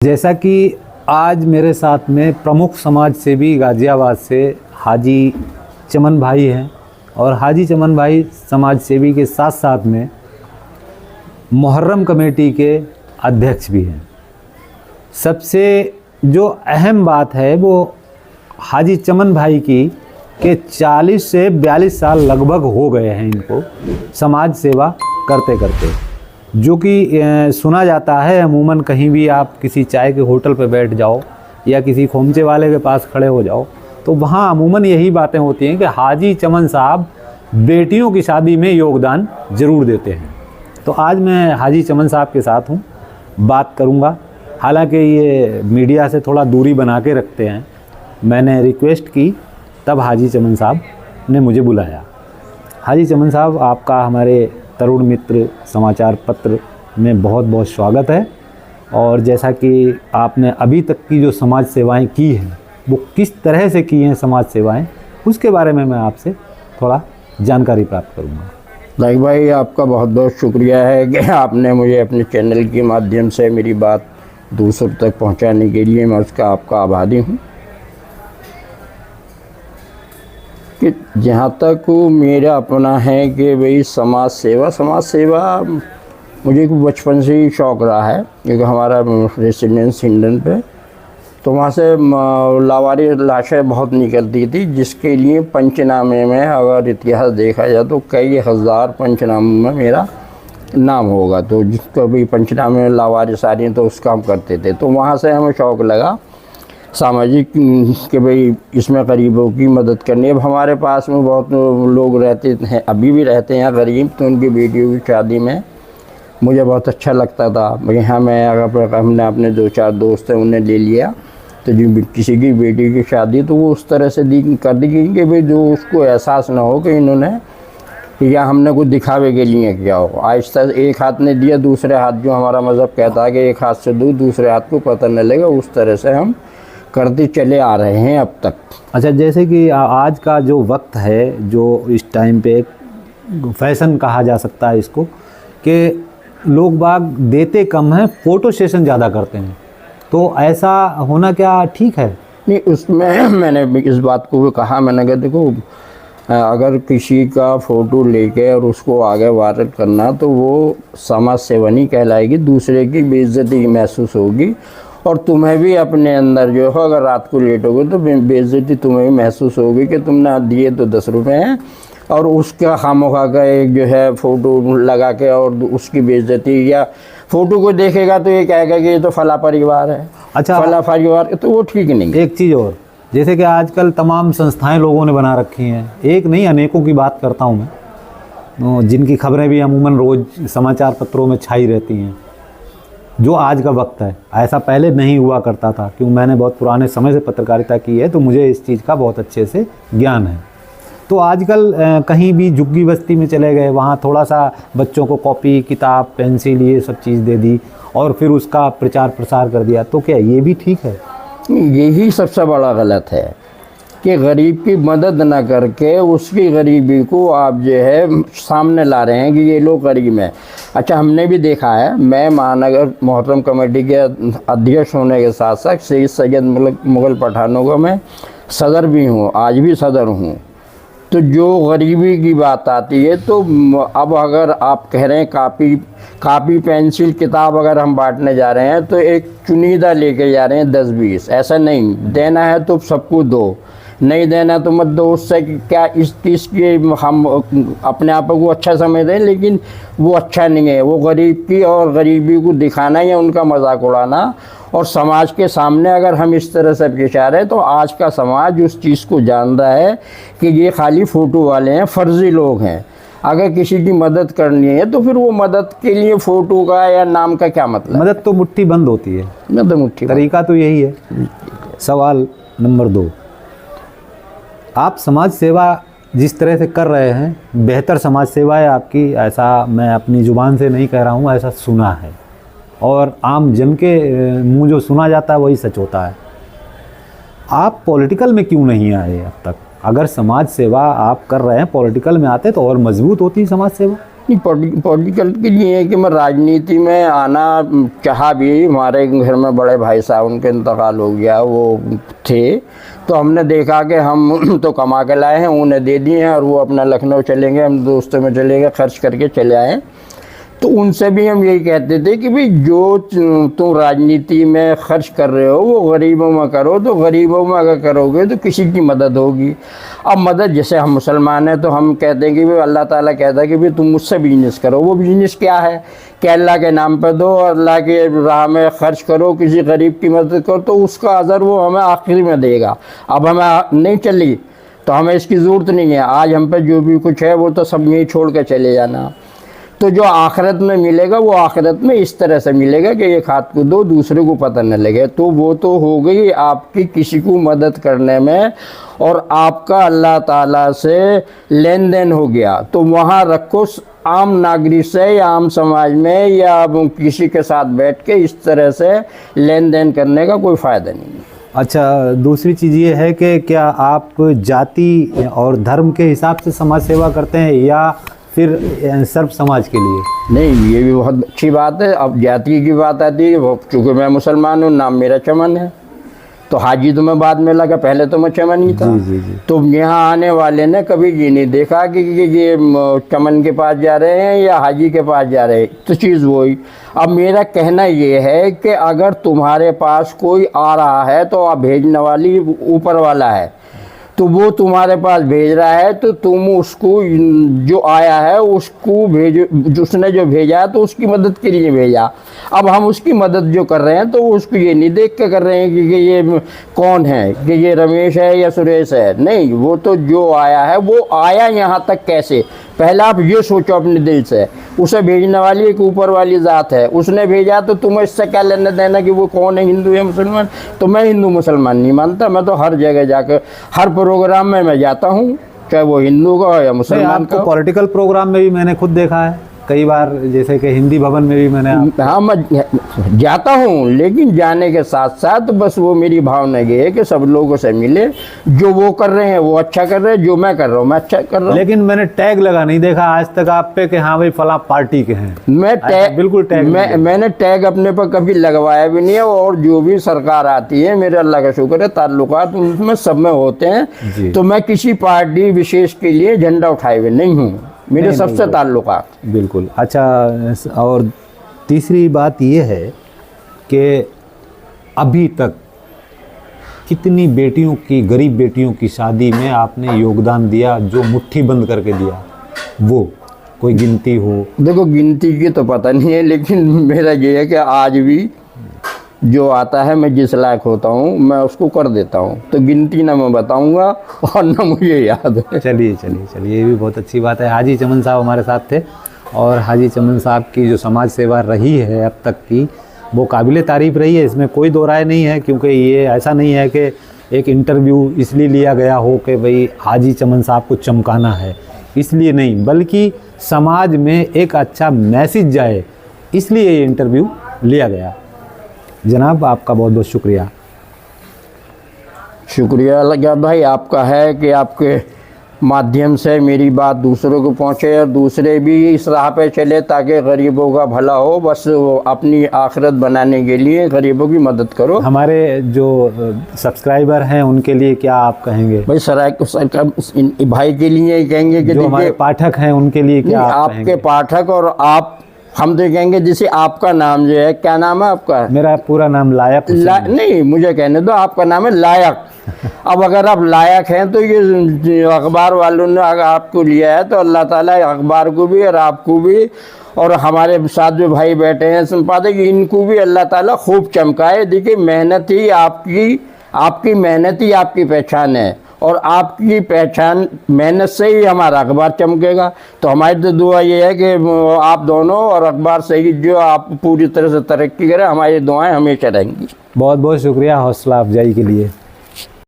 जैसा कि आज मेरे साथ में प्रमुख समाज सेवी गाज़ियाबाद से हाजी चमन भाई हैं और हाजी चमन भाई समाज सेवी के साथ साथ में मुहर्रम कमेटी के अध्यक्ष भी हैं। सबसे जो अहम बात है वो हाजी चमन भाई की कि 40 से 42 साल लगभग हो गए हैं इनको समाज सेवा करते करते, जो कि सुना जाता है अमूमन कहीं भी आप किसी चाय के होटल पर बैठ जाओ या किसी खोमचे वाले के पास खड़े हो जाओ तो वहाँ अमूमन यही बातें होती हैं कि हाजी चमन साहब बेटियों की शादी में योगदान ज़रूर देते हैं। तो आज मैं हाजी चमन साहब के साथ हूँ, बात करूँगा। हालांकि ये मीडिया से थोड़ा दूरी बना के रखते हैं, मैंने रिक्वेस्ट की तब हाजी चमन साहब ने मुझे बुलाया। हाजी चमन साहब, आपका हमारे तरुण मित्र समाचार पत्र में बहुत बहुत स्वागत है। और जैसा कि आपने अभी तक की जो समाज सेवाएं की हैं वो किस तरह से की हैं समाज सेवाएं, उसके बारे में मैं आपसे थोड़ा जानकारी प्राप्त करूंगा। लाइक भाई, आपका बहुत बहुत शुक्रिया है कि आपने मुझे अपने चैनल के माध्यम से मेरी बात दूसरों तक पहुंचाने के लिए मैं उसका आपका आभारी हूं। कि जहाँ तक मेरा अपना है कि भाई समाज सेवा मुझे बचपन से ही शौक़ रहा है, क्योंकि हमारा रेसिडेंस हिंडन पे तो वहाँ से लावारिस लाशें बहुत निकलती थी, जिसके लिए पंचनामे में अगर इतिहास देखा जाए तो कई हज़ार पंचनामों में मेरा नाम होगा। तो जिसको भी पंचनामे में लावारिस आ रही हैं तो उसका हम करते थे। तो वहाँ से हमें शौक़ लगा सामाजिक कि भाई इसमें गरीबों की मदद करनी। अब हमारे पास में बहुत लोग रहते हैं, अभी भी रहते हैं गरीब, तो उनकी बेटियों की शादी में मुझे बहुत अच्छा लगता था। यहाँ मैं अगर हमने अपने 2-4 दोस्त हैं उन्हें ले लिया, तो जो किसी की बेटी की शादी तो वो उस तरह से कर दी गई कि भाई जो उसको एहसास ना हो कि इन्होंने या हमने कुछ दिखावे के लिए किया हो। आहिस्ता एक हाथ ने दिया, दूसरे हाथ, जो हमारा मज़हब कहता है कि एक हाथ से दूर दूसरे हाथ को पता न लगेगा, उस तरह से हम करते चले आ रहे हैं अब तक। अच्छा, जैसे कि आज का जो वक्त है, जो इस टाइम पे फैशन कहा जा सकता है इसको, कि लोग बाग देते कम हैं, फ़ोटो सेशन ज़्यादा करते हैं, तो ऐसा होना क्या ठीक है? नहीं, उसमें मैंने इस बात को भी कहा, मैंने कहा देखो, अगर किसी का फ़ोटो लेके और उसको आगे वायरल करना तो वो समाज सेवा नहीं कहलाएगी, दूसरे की बेइज्जती महसूस होगी। और तुम्हें भी अपने अंदर जो है, अगर रात को लेट होगे तो बेइज्जती तुम्हें भी महसूस होगी कि तुमने दिए तो 10 रुपये हैं और उसका खामोखा का एक जो है फ़ोटो लगा के और उसकी बेइज्जती, या फ़ोटो को देखेगा तो ये कहेगा कि ये तो फला परिवार है। अच्छा, फला परिवार, तो वो ठीक नहीं। एक चीज़ और, जैसे कि आजकल तमाम संस्थाएं लोगों ने बना रखी हैं, एक नहीं अनेकों की बात करता हूं मैं, जिनकी खबरें भी अमूमन रोज़ समाचार पत्रों में छाई रहती हैं। जो आज का वक्त है, ऐसा पहले नहीं हुआ करता था, क्योंकि मैंने बहुत पुराने समय से पत्रकारिता की है तो मुझे इस चीज़ का बहुत अच्छे से ज्ञान है। तो आजकल कहीं भी झुग्गी बस्ती में चले गए, वहाँ थोड़ा सा बच्चों को कॉपी किताब पेंसिल ये सब चीज़ दे दी और फिर उसका प्रचार प्रसार कर दिया, तो क्या ये भी ठीक है? यही सबसे बड़ा गलत है कि गरीब की मदद न करके उसकी गरीबी को आप जो है सामने ला रहे हैं कि ये लोग गरीब हैं। अच्छा, हमने भी देखा है, मैं महानगर मुहर्रम कमेटी के अध्यक्ष होने के साथ साथ सैयद सैयद मुग़ल पठानों का मैं सदर भी हूँ, आज भी सदर हूँ। तो जो गरीबी की बात आती है तो अब अगर आप कह रहे हैं कापी पेंसिल किताब अगर हम बांटने जा रहे हैं तो एक चुनिंदा लेके जा रहे हैं 10-20, ऐसा नहीं। देना है तो सबको दो, नहीं देना तो मत दो। उससे क्या इस चीज़ की हम अपने आप को अच्छा समझते हैं, लेकिन वो अच्छा नहीं है। वो गरीब की और गरीबी को दिखाना या उनका मजाक उड़ाना, और समाज के सामने अगर हम इस तरह से पेश आ रहे हैं तो आज का समाज उस चीज़ को जान रहा है कि ये खाली फ़ोटो वाले हैं, फर्जी लोग हैं। अगर किसी की मदद करनी है तो फिर वो मदद के लिए फ़ोटो का या नाम का क्या मतलब? मदद तो मुट्ठी बंद होती है, मदद मुट्ठी, तरीका तो यही है। सवाल नंबर 2, आप समाज सेवा जिस तरह से कर रहे हैं, बेहतर समाज सेवा है आपकी, ऐसा मैं अपनी ज़ुबान से नहीं कह रहा हूँ, ऐसा सुना है और आम जन के मुंह जो सुना जाता है वही सच होता है। आप पॉलिटिकल में क्यों नहीं आए अब तक? अगर समाज सेवा आप कर रहे हैं, पॉलिटिकल में आते तो और मजबूत होती समाज सेवा। नहीं, पॉलिटिकल के लिए है कि मैं राजनीति में आना चाहा भी। हमारे घर में बड़े भाई साहब, उनके इंतकाल हो गया, वो थे, तो हमने देखा कि हम तो कमा के लाए हैं, उन्हें दे दिए हैं और वो अपना लखनऊ चले गए, हम दोस्तों में चले गए, खर्च करके चले आए। तो उनसे भी हम यही कहते थे कि भाई जो तुम राजनीति में खर्च कर रहे हो वो गरीबों में करो, तो गरीबों में अगर करोगे तो किसी की मदद होगी। अब मदद, जैसे हम मुसलमान हैं तो हम कहते हैं कि भाई अल्लाह ताला कहता है कि भाई तुम मुझसे बिजनेस करो। वो बिजनेस क्या है कि अल्लाह के नाम पर दो, अल्लाह के राह में खर्च करो, किसी गरीब की मदद करो, तो उसका अज़र वो हमें आखिरी में देगा। अब हमें नहीं चली तो हमें इसकी ज़रूरत नहीं है, आज हम पे जो भी कुछ है वो तो सब यहीं छोड़ के चले जाना। तो जो आखिरत में मिलेगा वो आखिरत में इस तरह से मिलेगा कि एक हाथ को दो, दूसरे को पता न लगे। तो वो तो हो गई आपकी किसी को मदद करने में, और आपका अल्लाह ताला से लेन देन हो गया। तो वहाँ रखो आम नागरिक से या आम समाज में या किसी के साथ बैठ के इस तरह से लेन देन करने का कोई फ़ायदा नहीं है। अच्छा, दूसरी चीज़ ये है कि क्या आप जाति और धर्म के हिसाब से समाज सेवा करते हैं या फिर सर्व समाज के लिए? नहीं, ये भी बहुत अच्छी बात है। अब जाति की बात आती है, चूँकि मैं मुसलमान हूँ, नाम मेरा चमन है, तो हाजी तो मैं बाद में लगा, पहले तो मैं चमन ही था। जी जी। तो यहाँ आने वाले ने कभी ये नहीं देखा कि ये चमन के पास जा रहे हैं या हाजी के पास जा रहे हैं, तो चीज़ वही। अब मेरा कहना ये है कि अगर तुम्हारे पास कोई आ रहा है तो आप भेजने वाली ऊपर वाला है, तो वो तुम्हारे पास भेज रहा है, तो तुम उसको, जो आया है उसको भेजो, उसने जो भेजा है तो उसकी मदद के लिए भेजा। अब हम उसकी मदद जो कर रहे हैं तो उसको ये नहीं देख के कर रहे हैं कि ये कौन है, कि ये रमेश है या सुरेश है। नहीं, वो तो जो आया है वो आया यहाँ तक कैसे, पहले आप ये सोचो अपने दिल से। उसे भेजने वाली एक ऊपर वाली ज़ात है, उसने भेजा, तो तुम्हें इससे क्या लेना देना कि वो कौन है, हिंदू या मुसलमान। तो मैं हिंदू मुसलमान नहीं मानता, मैं तो हर जगह जाकर हर प्रोग्राम में मैं जाता हूँ, चाहे वो हिंदू का हो या मुसलमान का। पॉलिटिकल प्रोग्राम में भी मैंने खुद देखा है कई बार, जैसे कि हिंदी भवन में भी मैंने हाँ, मैं जाता हूँ, लेकिन जाने के साथ साथ बस वो मेरी भावना ये है कि सब लोगों से मिले, जो वो कर रहे हैं वो अच्छा कर रहे हैं, जो मैं कर रहा हूँ मैं अच्छा कर रहा हूँ। लेकिन मैंने टैग लगा नहीं देखा आज तक आप पे कि हाँ भाई फला पार्टी के हैं। मैं टैग बिल्कुल टैग मैंने टैग अपने पर कभी लगवाया भी नहीं है, और जो भी सरकार आती है, मेरे अल्लाह का शुक्र है, ताल्लुकात उसमें सब में होते हैं, तो मैं किसी पार्टी विशेष के लिए झंडा उठाए हुए नहीं हूँ, मेरे सबसे ताल्लुकात। बिल्कुल। अच्छा, और तीसरी बात ये है कि अभी तक कितनी बेटियों की, गरीब बेटियों की शादी में आपने योगदान दिया, जो मुट्ठी बंद करके दिया, वो कोई गिनती हो? देखो, गिनती की तो पता नहीं है, लेकिन मेरा ये है कि आज भी जो आता है, मैं जिस लायक होता हूँ मैं उसको कर देता हूँ। तो गिनती ना मैं बताऊँगा और ना मुझे याद है। चलिए चलिए चलिए, ये भी बहुत अच्छी बात है। हाजी चमन साहब हमारे साथ थे, और हाजी चमन साहब की जो समाज सेवा रही है अब तक की, वो काबिल तारीफ़ रही है, इसमें कोई दो राय नहीं है। क्योंकि ये ऐसा नहीं है कि एक इंटरव्यू इसलिए लिया गया हो कि भाई हाजी चमन साहब को चमकाना है, इसलिए नहीं, बल्कि समाज में एक अच्छा मैसेज जाए, इसलिए ये इंटरव्यू लिया गया। जनाब, आपका बहुत बहुत शुक्रिया। शुक्रिया लगा भाई आपका है कि आपके माध्यम से मेरी बात दूसरों को पहुंचे और दूसरे भी इस राह पे चले, ताकि गरीबों का भला हो। बस अपनी आखिरत बनाने के लिए गरीबों की मदद करो। हमारे जो सब्सक्राइबर हैं उनके लिए क्या आप कहेंगे? भाई भाई के लिए कहेंगे कि जो हमारे पाठक हैं उनके लिए क्या आप आपके पाठक और आप, हम तो कहेंगे जैसे आपका नाम जो है, क्या नाम है आपका? मेरा पूरा नाम लायक नहीं, मुझे कहने दो, आपका नाम है लायक। अब अगर आप लायक हैं तो ये अखबार वालों ने अगर आपको लिया है, तो अल्लाह ताला अखबार को भी और आपको भी और हमारे साथ जो भाई बैठे हैं संपादक, इनको भी अल्लाह ताला खूब चमकाए। देखिए, मेहनत ही आपकी मेहनत ही आपकी पहचान है, और आपकी पहचान मेहनत से ही हमारा अखबार चमकेगा। तो हमारी तो दुआ ये है कि आप दोनों और अखबार से ही जो आप पूरी तरह से तरक्की करें, हमारी दुआएं हमेशा रहेंगी। बहुत बहुत शुक्रिया हौसला अफजाई के लिए।